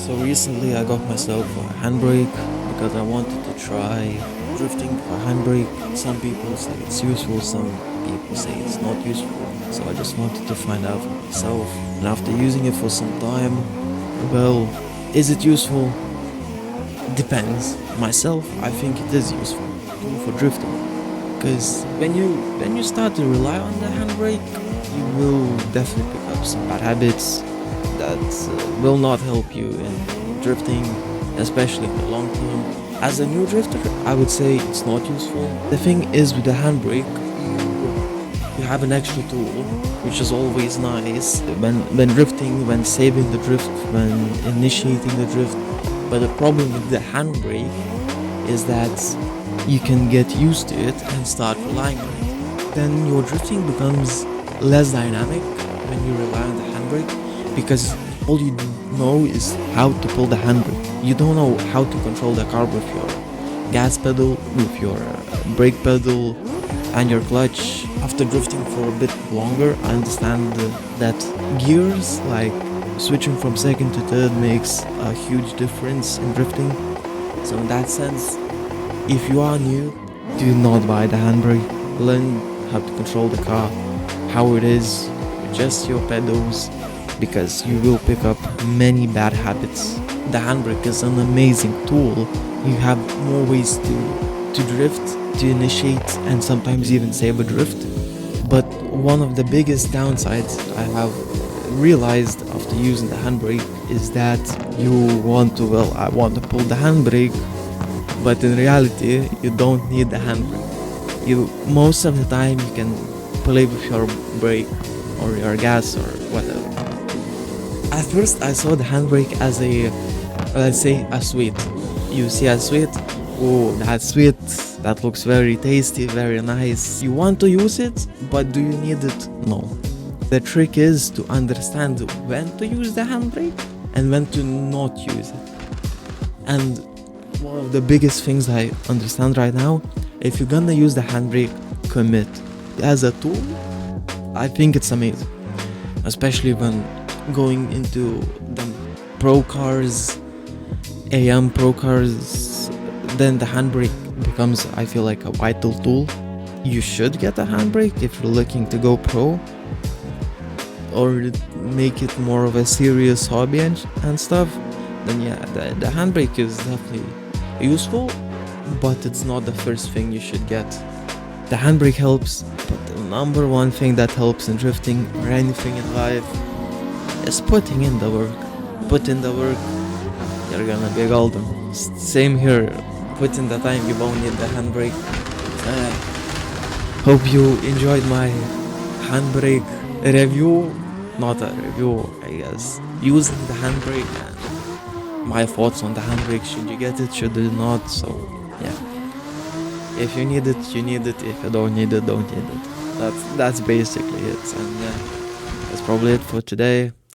So recently I got myself a handbrake because I wanted to try drifting for handbrake. Some people say it's useful, some people say it's not useful. So I just wanted to find out for myself. And after using it for some time, well, is it useful? Depends. Myself, I think it is useful for drifting. Because when you start to rely on the handbrake, you will definitely pick up some bad habits that will not help you in drifting, especially in the long term. As a new drifter, I would say it's not useful. The thing is, with the handbrake, you have an extra tool, which is always nice when drifting, when saving the drift, when initiating the drift. But the problem with the handbrake is that you can get used to it and start relying on it. Then your drifting becomes less dynamic when you rely on the handbrake, because all you know is how to pull the handbrake. You don't know how to control the car with your gas pedal, with your brake pedal, and your clutch. After drifting for a bit longer, I understand that gears, like switching from second to third, makes a huge difference in drifting. So in that sense, if you are new, do not buy the handbrake. Learn how to control the car, how it is, with just your pedals, because you will pick up many bad habits. The handbrake is an amazing tool. You have more ways to drift, to initiate, and sometimes even save a drift. But one of the biggest downsides I have realized after using the handbrake is that you want to, well, I want to pull the handbrake, but in reality you don't need the handbrake. Most of the time you can play with your brake or your gas or whatever. At first I saw the handbrake as a, let's say, a sweet. You see a sweet, oh, that's sweet, that looks very tasty, very nice. You want to use it, but do you need it? No. The trick is to understand when to use the handbrake and when to not use it. And one of the biggest things I understand right now, if you're gonna use the handbrake, commit. As a tool, I think it's amazing. Especially when going into the pro cars, AM pro cars, then the handbrake becomes, I feel like, a vital tool. You should get a handbrake if you're looking to go pro, or make it more of a serious hobby and stuff. Then yeah, the handbrake is definitely useful, but it's not the first thing you should get. The handbrake helps, but the number one thing that helps in drifting or anything in life is putting in the work. Put in the work, you're gonna be golden. Same here, put in the time, you won't need the handbrake. Hope you enjoyed my handbrake review, not a review, I guess, using the handbrake and my thoughts on the handbrake. Should you get it, should you not? So yeah, if you need it, you need it. If you don't need it, don't need it. That's basically it. And yeah, that's probably it for today.